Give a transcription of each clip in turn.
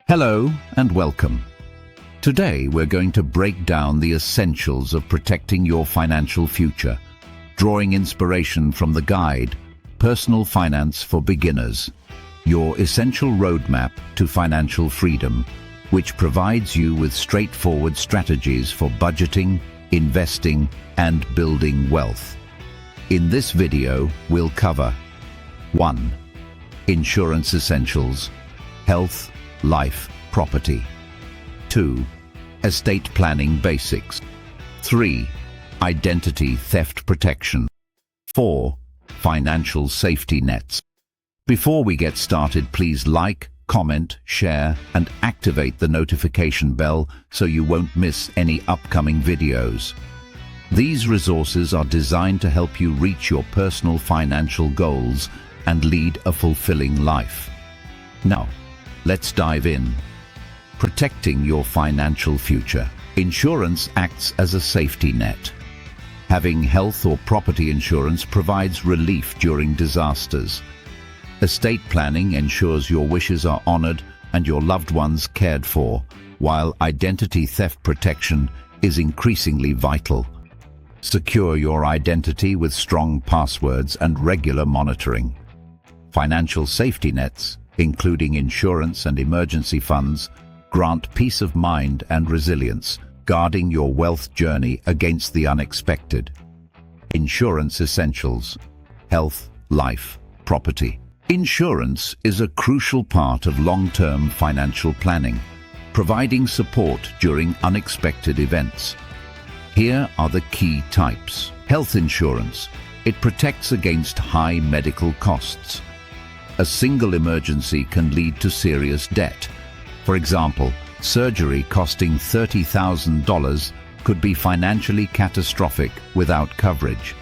Hello and welcome. Today we're going to break down the essentials of protecting your financial future, drawing inspiration from the guide, Personal Finance for Beginners, your essential roadmap to financial freedom, which provides you with straightforward strategies for budgeting, investing, and building wealth. In this video, we'll cover 1. Insurance essentials, health, life, property. 2. Estate planning basics. 3. Identity theft protection. 4. Financial safety nets. Before we get started, please like, comment, share, and activate the notification bell so you won't miss any upcoming videos. These resources are designed to help you reach your personal financial goals and lead a fulfilling life. Now, let's dive in. Protecting your financial future. Insurance acts as a safety net. Having health or property insurance provides relief during disasters. Estate planning ensures your wishes are honored and your loved ones cared for, while identity theft protection is increasingly vital. Secure your identity with strong passwords and regular monitoring. Financial safety nets, including insurance and emergency funds, grant peace of mind and resilience, guarding your wealth journey against the unexpected. Insurance essentials, health, life, property. Insurance is a crucial part of long-term financial planning, providing support during unexpected events. Here are the key types. Health insurance. It protects against high medical costs. A single emergency can lead to serious debt. For example, surgery costing $30,000 could be financially catastrophic without coverage.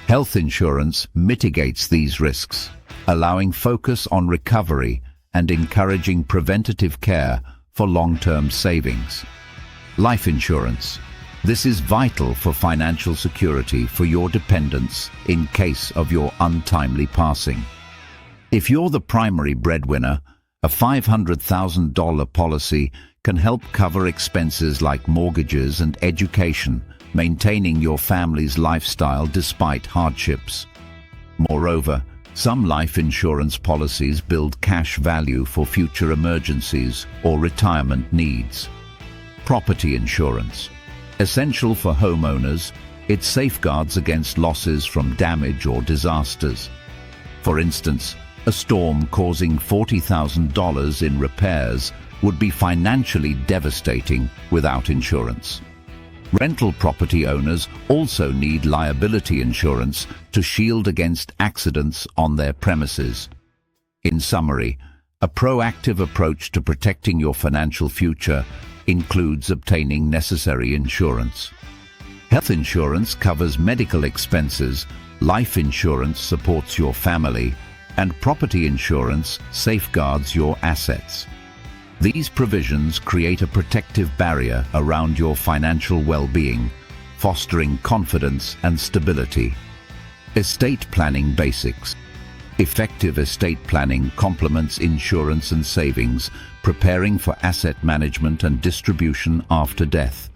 Health insurance mitigates these risks, allowing focus on recovery and encouraging preventative care for long-term savings. Life insurance. This is vital for financial security for your dependents in case of your untimely passing. If you're the primary breadwinner, a $500,000 policy can help cover expenses like mortgages and education, maintaining your family's lifestyle despite hardships. Moreover, some life insurance policies build cash value for future emergencies or retirement needs. Property insurance. Essential for homeowners, it safeguards against losses from damage or disasters. For instance, a storm causing $40,000 in repairs would be financially devastating without insurance. Rental property owners also need liability insurance to shield against accidents on their premises. In summary, a proactive approach to protecting your financial future includes obtaining necessary insurance. Health insurance covers medical expenses, life insurance supports your family, and property insurance safeguards your assets. These provisions create a protective barrier around your financial well-being, fostering confidence and stability. Estate planning basics. Effective estate planning complements insurance and savings, preparing for asset management and distribution after death.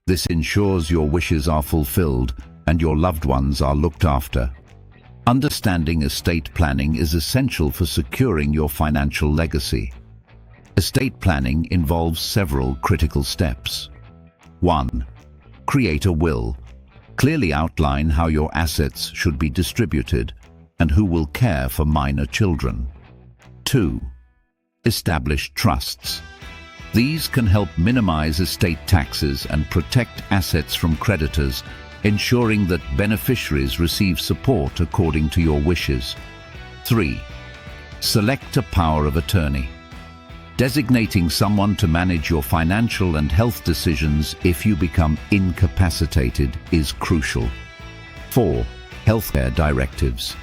This ensures your wishes are fulfilled and your loved ones are looked after. Understanding estate planning is essential for securing your financial legacy. Estate planning involves several critical steps. 1. Create a will. Clearly outline how your assets should be distributed and who will care for minor children. 2. Establish trusts. These can help minimize estate taxes and protect assets from creditors, ensuring that beneficiaries receive support according to your wishes. 3. Select a power of attorney. Designating someone to manage your financial and health decisions if you become incapacitated is crucial. 4. Healthcare directives.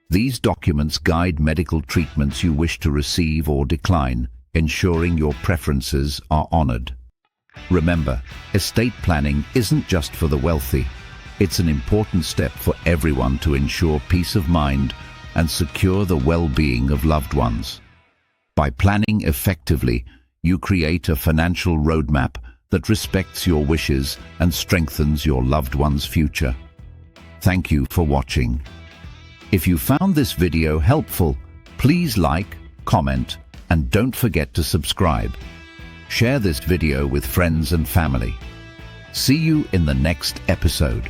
These documents guide medical treatments you wish to receive or decline, ensuring your preferences are honored. Remember, estate planning isn't just for the wealthy. It's an important step for everyone to ensure peace of mind and secure the well-being of loved ones. By planning effectively, you create a financial roadmap that respects your wishes and strengthens your loved one's future. Thank you for watching. If you found this video helpful, please like, comment, and don't forget to subscribe. Share this video with friends and family. See you in the next episode.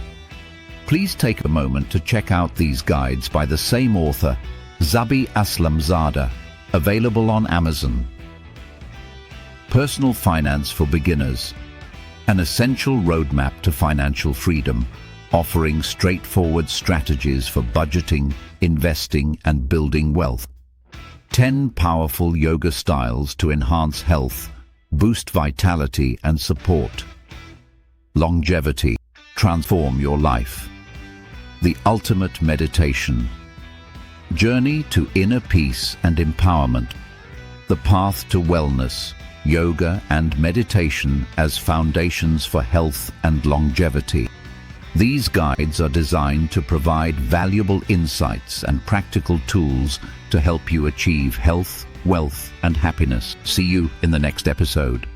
Please take a moment to check out these guides by the same author, Zabi Aslamzada, available on Amazon. Personal Finance for Beginners, an essential roadmap to financial freedom, offering straightforward strategies for budgeting, investing, and building wealth. 10 powerful yoga styles to enhance health, boost vitality, and support longevity. Transform your life. The ultimate meditation. Journey to inner peace and empowerment. The path to wellness, yoga and meditation as foundations for health and longevity. These guides are designed to provide valuable insights and practical tools to help you achieve health, wealth, and happiness. See you in the next episode.